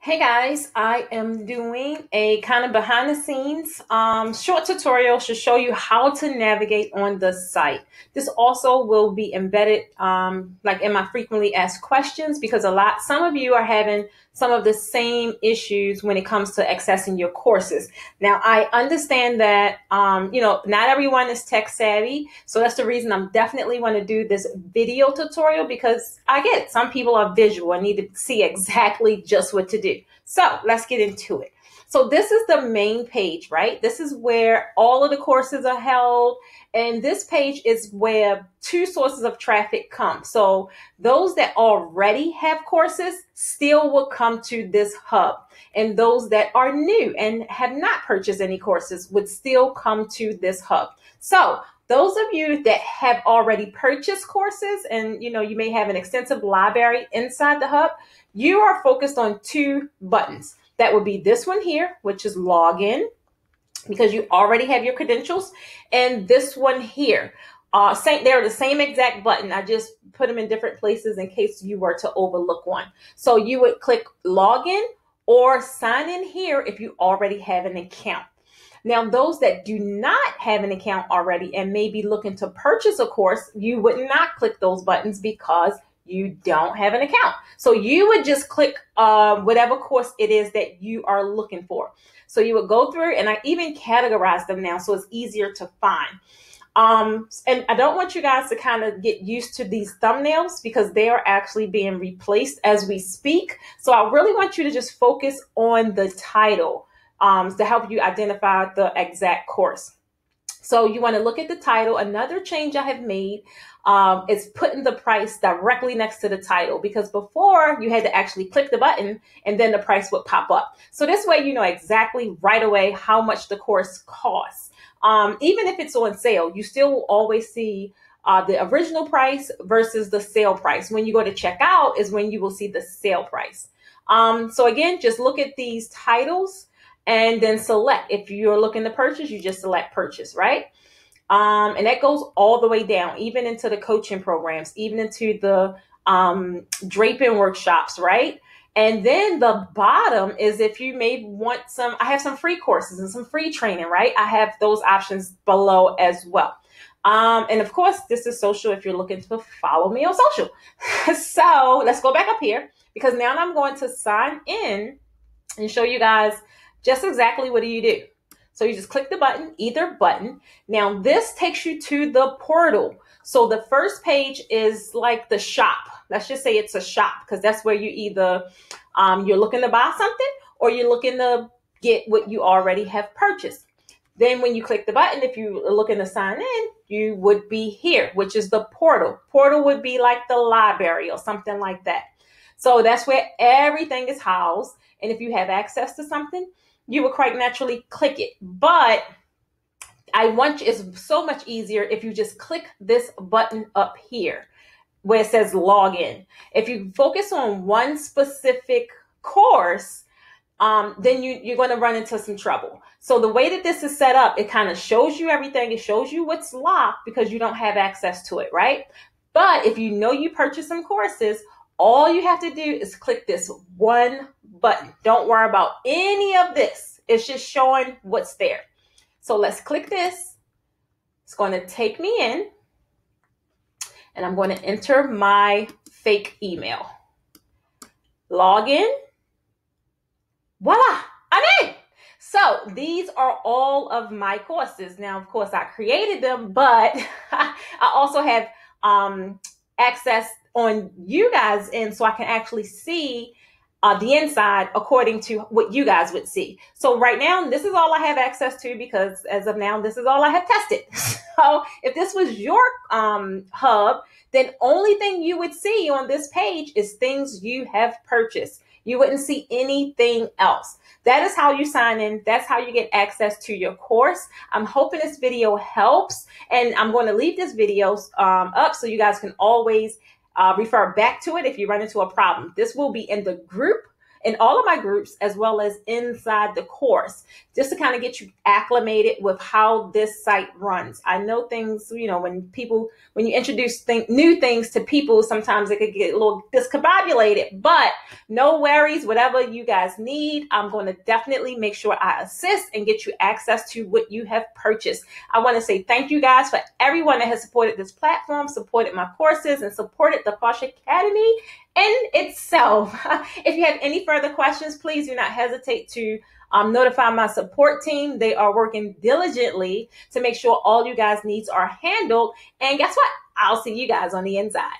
Hey guys, I am doing a kind of behind the scenes short tutorial to show you how to navigate on the site. This also will be embedded like in my frequently asked questions because some of you are having some of the same issues when it comes to accessing your courses. Now, I understand that, not everyone is tech savvy. So that's the reason I'm definitely want to do this video tutorial because I get it. Some people are visual and need to see exactly just what to do. So let's get into it. So this is the main page, right? This is where all of the courses are held. And this page is where two sources of traffic come. So those that already have courses still will come to this hub. And those that are new and have not purchased any courses would still come to this hub. So those of you that have already purchased courses and you may have an extensive library inside the hub, you are focused on two buttons. That would be this one here, which is login, because you already have your credentials, and this one here. They're the same exact button. I just put them in different places in case you were to overlook one. So you would click login or sign in here if you already have an account. Now, those that do not have an account already and may be looking to purchase a course, you would not click those buttons because you don't have an account. So you would just click whatever course it is that you are looking for. So you would go through, and I even categorize them now so it's easier to find. And I don't want you guys to kind of get used to these thumbnails because they are actually being replaced as we speak. So I really want you to just focus on the title to help you identify the exact course. So you want to look at the title. Another change I have made is putting the price directly next to the title, because before you had to actually click the button and then the price would pop up. So this way you know exactly right away how much the course costs. Even if it's on sale, you still will always see the original price versus the sale price. When you go to checkout is when you will see the sale price. So again, just look at these titles and then select. If you're looking to purchase, you just select purchase, right? And that goes all the way down, even into the coaching programs, even into the draping workshops, right? And then the bottom is if you may want I have some free courses and some free training, right? I have those options below as well. And of course, this is social if you're looking to follow me on social. So let's go back up here because now I'm going to sign in and show you guys just exactly what do you do. So you just click the button, either button. Now this takes you to the portal. So the first page is like the shop. Let's just say it's a shop because that's where you either you're looking to buy something or you're looking to get what you already have purchased. Then when you click the button, if you're looking to sign in, you would be here, which is the portal. Portal would be like the library or something like that. So that's where everything is housed. And if you have access to something, you would quite naturally click it. But it's so much easier if you just click this button up here where it says login. If you focus on one specific course, then you're going to run into some trouble. So the way that this is set up, it kind of shows you everything. It shows you what's locked because you don't have access to it, right? But if you know you purchased some courses, all you have to do is click this one button. Don't worry about any of this. It's just showing what's there. So let's click this. It's going to take me in. And I'm going to enter my fake email. Log in. Voila, I'm in. So these are all of my courses. Now, of course, I created them, but I also have access on you guys in so I can actually see the inside according to what you guys would see. So right now, this is all I have access to because as of now, this is all I have tested. So if this was your hub, then only thing you would see on this page is things you have purchased. You wouldn't see anything else. That is how you sign in. That's how you get access to your course. I'm hoping this video helps, and I'm going to leave this video up so you guys can always refer back to it if you run into a problem. This will be in the group in all of my groups, as well as inside the course, just to kind of get you acclimated with how this site runs. I know things, when you introduce new things to people, sometimes it could get a little discombobulated, but no worries. Whatever you guys need, I'm going to definitely make sure I assist and get you access to what you have purchased. I want to say thank you guys for everyone that has supported this platform, supported my courses, and supported the Posh Academy in itself. If you have any further questions, please do not hesitate to notify my support team. They are working diligently to make sure all you guys' needs are handled. And guess what? I'll see you guys on the inside.